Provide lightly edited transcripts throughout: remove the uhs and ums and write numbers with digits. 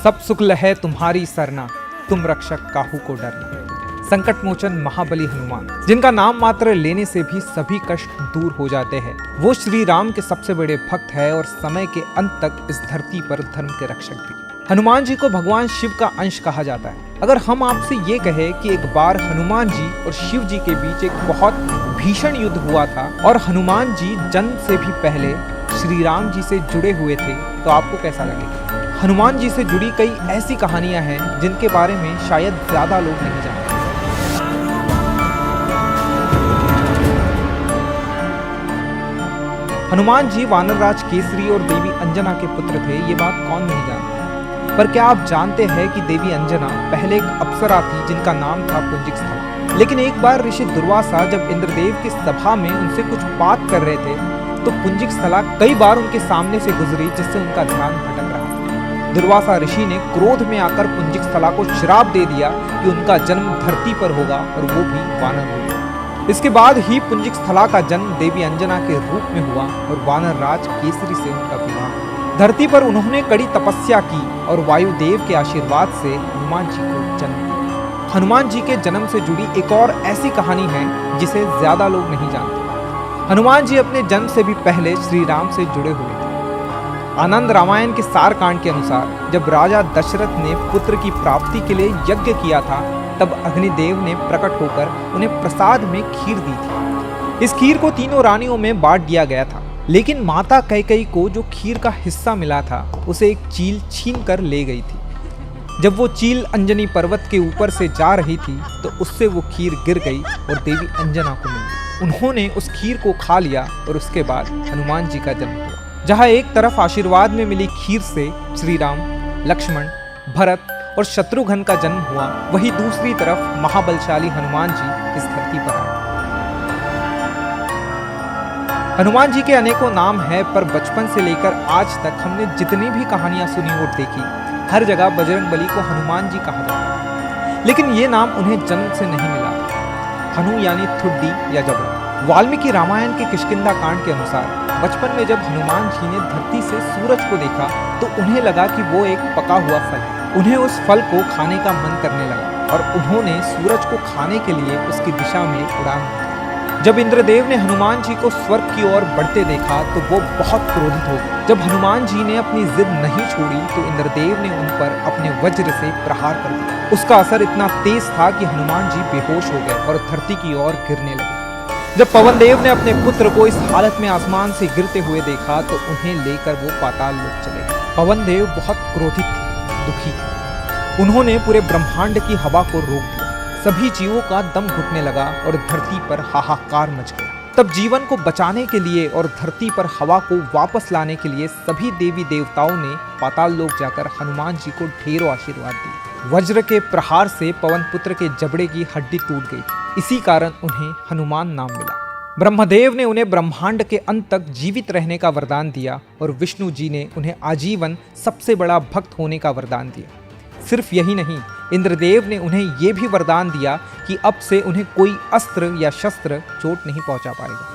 सब सुख है तुम्हारी सरना, तुम रक्षक काहू को डरना। संकट मोचन महाबली हनुमान, जिनका नाम मात्र लेने से भी सभी कष्ट दूर हो जाते हैं। वो श्री राम के सबसे बड़े भक्त है और समय के अंत तक इस धरती पर धर्म के रक्षक भी। हनुमान जी को भगवान शिव का अंश कहा जाता है। अगर हम आपसे ये कहें कि एक बार हनुमान जी और शिव जी के बीच एक बहुत भीषण युद्ध हुआ था और हनुमान जी जन्म से भी पहले श्री राम जी से जुड़े हुए थे, तो आपको कैसा लगेगा? हनुमान जी से जुड़ी कई ऐसी कहानियां हैं जिनके बारे में शायद ज्यादा लोग नहीं जानते। हनुमान जी वानरराज केसरी और देवी अंजना के पुत्र थे, ये बात कौन नहीं जानता। पर क्या आप जानते हैं कि देवी अंजना पहले एक अप्सरा थी जिनका नाम था पुंजिक स्थला। लेकिन एक बार ऋषि दुर्वासा जब इंद्रदेव की सभा में उनसे कुछ बात कर रहे थे तो पुंजिक स्थला कई बार उनके सामने से गुजरी, जिससे उनका ध्यान भटक रहा था। दुर्वासा ऋषि ने क्रोध में आकर पुंजिक स्थला को श्राप दे दिया कि उनका जन्म धरती पर होगा और वो भी वानर होगा। इसके बाद ही पुंजिक स्थला का जन्म देवी अंजना के रूप में हुआ और वानर राज केसरी से उनका विवाह। धरती पर उन्होंने कड़ी तपस्या की और वायुदेव के आशीर्वाद से हनुमान जी को जन्म दिया। हनुमान जी के जन्म से जुड़ी एक और ऐसी कहानी है जिसे ज्यादा लोग नहीं जानते। हनुमान जी अपने जन्म से भी पहले श्री राम से जुड़े हुए थे। आनंद रामायण के सार कांड के अनुसार जब राजा दशरथ ने पुत्र की प्राप्ति के लिए यज्ञ किया था, तब अग्निदेव ने प्रकट होकर उन्हें प्रसाद में खीर दी थी। इस खीर को तीनों रानियों में बांट दिया गया था, लेकिन माता कैकेयी को जो खीर का हिस्सा मिला था उसे एक चील छीन कर ले गई थी। जब वो चील अंजनी पर्वत के ऊपर से जा रही थी तो उससे वो खीर गिर गई और देवी अंजना को मिल गई। उन्होंने उस खीर को खा लिया और उसके बाद हनुमान जी का जन्म हुआ। जहाँ एक तरफ आशीर्वाद में मिली खीर से श्री राम, लक्ष्मण, भरत और शत्रुघ्न का जन्म हुआ, वहीं दूसरी तरफ महाबलशाली हनुमान जी इस धरती पर आए। हनुमान जी के अनेकों नाम हैं, पर बचपन से लेकर आज तक हमने जितनी भी कहानियां सुनी और देखी, हर जगह बजरंगबली को हनुमान जी कहा जाता है। लेकिन ये नाम उन्हें जन्म से नहीं मिला। हनु यानी ठुड्डी या जबड़ा। वाल्मीकि रामायण के किष्किंधा कांड के अनुसार बचपन में जब हनुमान जी ने धरती से सूरज को देखा तो उन्हें लगा कि वो एक पका हुआ फल है। उन्हें उस फल को खाने का मन करने लगा और उन्होंने सूरज को खाने के लिए उसकी दिशा में उड़ान भरी। जब इंद्रदेव ने हनुमान जी को स्वर्ग की ओर बढ़ते देखा तो वो बहुत क्रोधित हो गए। जब हनुमान जी ने अपनी जिद नहीं छोड़ी तो इंद्रदेव ने उन पर अपने वज्र से प्रहार कर दिया। उसका असर इतना तेज था कि हनुमान जी बेहोश हो गए और धरती की ओर गिरने लगे। जब पवनदेव ने अपने पुत्र को इस हालत में आसमान से गिरते हुए देखा तो उन्हें लेकर वो पाताल लोक चले गए। पवनदेव बहुत क्रोधित थे, दुखी थे। उन्होंने पूरे ब्रह्मांड की हवा को रोक दिया। सभी जीवों का दम घुटने लगा और धरती पर हाहाकार मच गया। तब जीवन को बचाने के लिए और धरती पर हवा को वापस लाने के लिए सभी देवी देवताओं ने पाताल लोक जाकर हनुमान जी को ढेरों आशीर्वाद दिए। वज्र के प्रहार से पवन पुत्र के जबड़े की हड्डी टूट गई। इसी कारण उन्हें हनुमान नाम मिला। ब्रह्मदेव ने उन्हें ब्रह्मांड के अंत तक जीवित रहने का वरदान दिया और विष्णु जी ने उन्हें आजीवन सबसे बड़ा भक्त होने का वरदान दिया। सिर्फ यही नहीं, इंद्रदेव ने उन्हें यह भी वरदान दिया कि अब से उन्हें कोई अस्त्र या शस्त्र चोट नहीं पहुंचा पाएगा।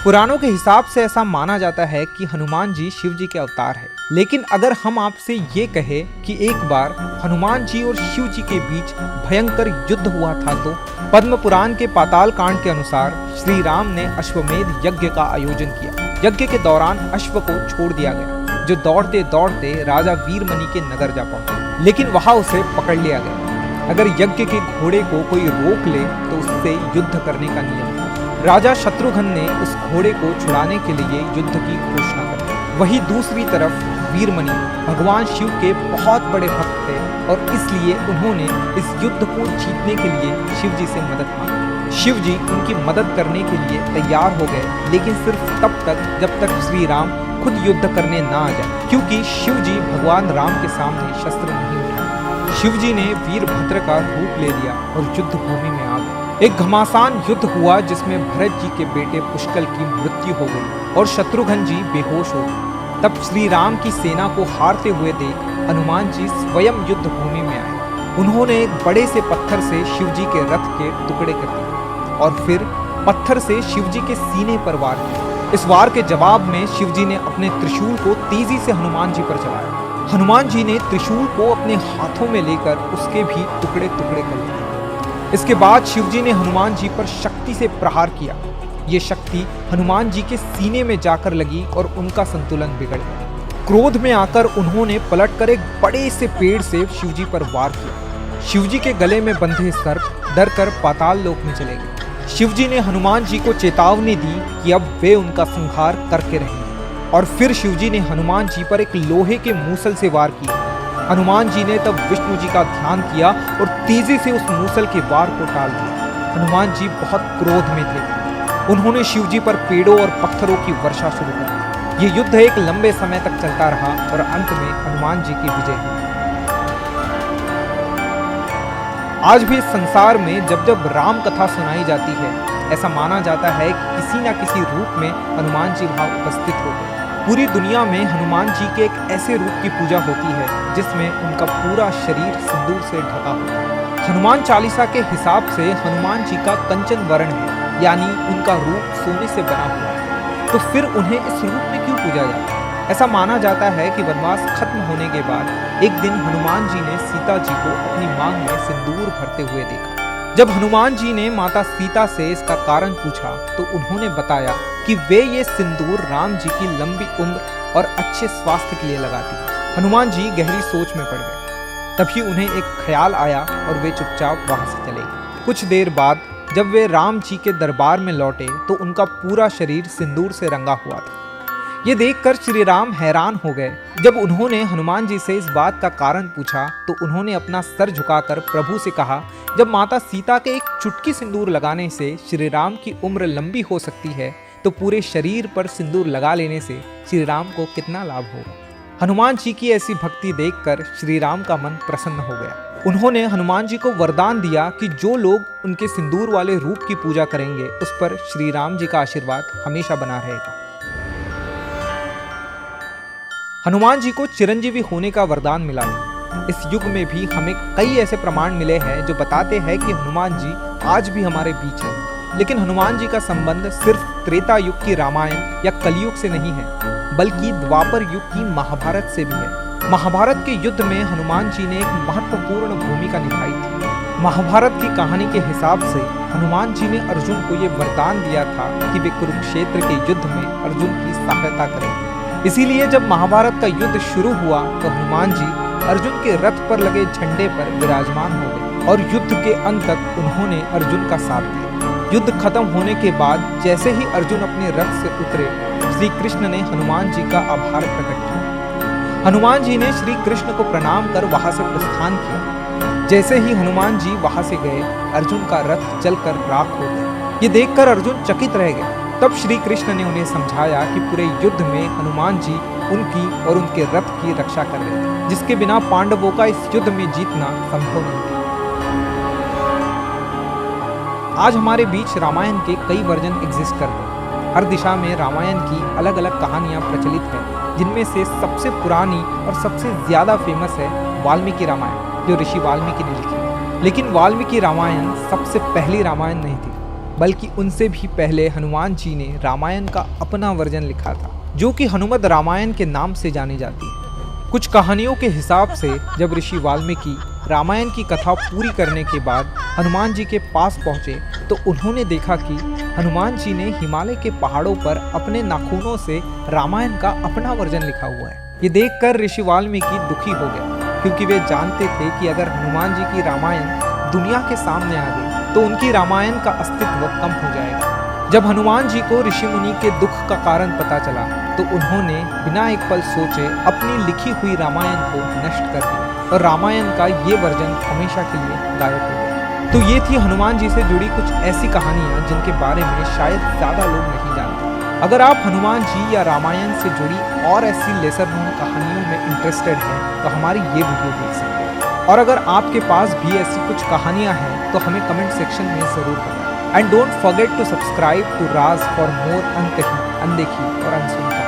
पुराणों के हिसाब से ऐसा माना जाता है कि हनुमान जी शिव जी के अवतार है। लेकिन अगर हम आपसे ये कहें कि एक बार हनुमान जी और शिव जी के बीच भयंकर युद्ध हुआ था, तो पद्म पुराण के पाताल कांड के अनुसार श्री राम ने अश्वमेध यज्ञ का आयोजन किया। यज्ञ के दौरान अश्व को छोड़ दिया गया, जो दौड़ते दौड़ते राजा वीरमणि के नगर जा पहुंचा, लेकिन वहां उसे पकड़ लिया गया। अगर यज्ञ के घोड़े को कोई रोक ले तो उससे युद्ध करने का नियम था। राजा शत्रुघ्न ने उस घोड़े को छुड़ाने के लिए युद्ध की घोषणा कर दी। वहीं दूसरी तरफ वीरमणि भगवान शिव के बहुत बड़े भक्त थे और इसलिए उन्होंने इस युद्ध को जीतने के लिए शिव जी से मदद मांगी। शिव जी उनकी मदद करने के लिए तैयार हो गए, लेकिन सिर्फ तब तक जब तक श्री राम खुद युद्ध करने ना आ जाए, क्योंकि शिव जी भगवान राम के सामने शस्त्र नहीं उठाए। शिव जी ने वीरभद्र का रूप ले लिया और युद्ध भूमि में आ गए। एक घमासान युद्ध हुआ जिसमें भरत जी के बेटे पुष्कल की मृत्यु हो गई और शत्रुघ्न जी बेहोश हो गए। तब श्री राम की सेना को हारते हुए देख हनुमान जी स्वयं युद्ध भूमि में आए। उन्होंने एक बड़े से पत्थर से शिव जी के रथ के टुकड़े कर दिए और फिर पत्थर से शिव जी के सीने पर वार किया। इस वार के जवाब में शिवजी ने अपने त्रिशूल को तेजी से हनुमान जी पर चलाया। हनुमान जी ने त्रिशूल को अपने हाथों में लेकर उसके भी टुकड़े टुकड़े कर दिए। इसके बाद शिवजी ने हनुमान जी पर शक्ति से प्रहार किया। ये शक्ति हनुमान जी के सीने में जाकर लगी और उनका संतुलन बिगड़ गया। क्रोध में आकर उन्होंने पलटकर एक बड़े से पेड़ से शिवजी पर वार किया। शिवजी के गले में बंधे सर्प डरकर पाताल लोक में चले गए। शिवजी ने हनुमान जी को चेतावनी दी कि अब वे उनका संहार करके रहेंगे और फिर शिवजी ने हनुमान जी पर एक लोहे के मूसल से वार किया। हनुमान जी ने तब विष्णु जी का ध्यान किया और तेजी से उस मूसल के वार को टाल दिया। हनुमान जी बहुत क्रोध में थे। उन्होंने शिवजी पर पेड़ों और पत्थरों की वर्षा शुरू कर दी। ये युद्ध एक लंबे समय तक चलता रहा और अंत में हनुमान जी की विजय हुई। आज भी इस संसार में जब जब राम कथा सुनाई जाती है, ऐसा माना जाता है कि किसी न किसी रूप में हनुमान जी वहां उपस्थित हो गए। पूरी दुनिया में हनुमान जी के एक ऐसे रूप की पूजा होती है जिसमें उनका पूरा शरीर सिंदूर से ढका होता है। हनुमान चालीसा के हिसाब से हनुमान जी का कंचन वर्ण है, यानी उनका रूप सोने से बना हुआ है। तो फिर उन्हें इस रूप में क्यों पूजा जाता है? ऐसा माना जाता है कि वनवास खत्म होने के बाद एक दिन हनुमान जी ने सीता जी को अपनी मांग में सिंदूर भरते हुए देखा। जब हनुमान जी ने माता सीता से इसका कारण पूछा तो उन्होंने बताया कि वे ये सिंदूर राम जी की लंबी उम्र और अच्छे स्वास्थ्य के लिए लगाती हैं। हनुमान जी गहरी सोच में पड़ गए। तभी उन्हें एक ख्याल आया और वे चुपचाप वहां से चले गए। कुछ देर बाद जब वे राम जी के दरबार में लौटे तो उनका पूरा शरीर सिंदूर से रंगा हुआ था। ये देखकर श्री राम हैरान हो गए। जब उन्होंने हनुमान जी से इस बात का कारण पूछा तो उन्होंने अपना सर झुकाकर प्रभु से कहा, जब माता सीता के एक चुटकी सिंदूर लगाने से श्री राम की उम्र लंबी हो सकती है तो पूरे शरीर पर सिंदूर लगा लेने से श्री राम को कितना लाभ होगा। हनुमान जी की ऐसी भक्ति देखकर श्री राम का मन प्रसन्न हो गया। उन्होंने हनुमान जी को वरदान दिया कि जो लोग उनके सिंदूर वाले रूप की पूजा करेंगे उस पर श्री राम जी का आशीर्वाद हमेशा बना रहेगा। हनुमान जी को चिरंजीवी होने का वरदान मिला है। इस युग में भी हमें कई ऐसे प्रमाण मिले हैं जो बताते हैं कि हनुमान जी आज भी हमारे बीच हैं। लेकिन हनुमान जी का संबंध सिर्फ त्रेता युग की रामायण या कलयुग से नहीं है, बल्कि द्वापर युग की महाभारत से भी है। महाभारत के युद्ध में हनुमान जी ने एक महत्वपूर्ण भूमिका निभाई थी। महाभारत की कहानी के हिसाब से हनुमान जी ने अर्जुन को ये वरदान दिया था कि वे कुरुक्षेत्र के युद्ध में अर्जुन की सहायता करेंगे। इसीलिए जब महाभारत का युद्ध शुरू हुआ तो हनुमान जी अर्जुन के रथ पर लगे झंडे पर विराजमान हो गए और युद्ध के अंत तक उन्होंने अर्जुन का साथ दिया। युद्ध खत्म होने के बाद जैसे ही अर्जुन अपने रथ से उतरे, श्री कृष्ण ने हनुमान जी का आभार प्रकट किया। हनुमान जी ने श्री कृष्ण को प्रणाम कर वहां से प्रस्थान किया। जैसे ही हनुमान जी वहां से गए, अर्जुन का रथ जलकर राख हो गया। ये देखकर अर्जुन चकित रह गए। तब श्री कृष्ण ने उन्हें समझाया कि पूरे युद्ध में हनुमान जी उनकी और उनके रथ की रक्षा कर रहे थे, जिसके बिना पांडवों का इस युद्ध में जीतना संभव नहीं था। आज हमारे बीच रामायण के कई वर्जन एग्जिस्ट करते हैं। हर दिशा में रामायण की अलग अलग कहानियां प्रचलित हैं, जिनमें से सबसे पुरानी और सबसे ज्यादा फेमस है वाल्मीकि रामायण, जो ऋषि वाल्मीकि ने लिखी। लेकिन वाल्मीकि रामायण सबसे पहली रामायण नहीं थी, बल्कि उनसे भी पहले हनुमान जी ने रामायण का अपना वर्जन लिखा था, जो कि हनुमद रामायण के नाम से जानी जाती है। कुछ कहानियों के हिसाब से जब ऋषि वाल्मीकि रामायण की कथा पूरी करने के बाद हनुमान जी के पास पहुंचे तो उन्होंने देखा कि हनुमान जी ने हिमालय के पहाड़ों पर अपने नाखूनों से रामायण का अपना वर्जन लिखा हुआ है। ये देखकर ऋषि वाल्मीकि दुखी हो गए, क्योंकि वे जानते थे कि अगर हनुमान जी की रामायण दुनिया के सामने आ गई तो उनकी रामायण का अस्तित्व कम हो जाएगा। जब हनुमान जी को ऋषि मुनि के दुख का कारण पता चला तो उन्होंने बिना एक पल सोचे अपनी लिखी हुई रामायण को नष्ट कर दिया और रामायण का ये वर्जन हमेशा के लिए गायब हो गया। तो ये थी हनुमान जी से जुड़ी कुछ ऐसी कहानियाँ जिनके बारे में शायद ज़्यादा लोग नहीं जानते। अगर आप हनुमान जी या रामायण से जुड़ी और ऐसी लेसर नोन कहानियों में इंटरेस्टेड हैं तो हमारी ये वीडियो देख सकते हैं। और अगर आपके पास भी ऐसी कुछ कहानियाँ हैं तो हमें कमेंट सेक्शन में ज़रूर बताएं। And don't forget to subscribe to Raj for more अनकही, अनदेखी और अनसुनी।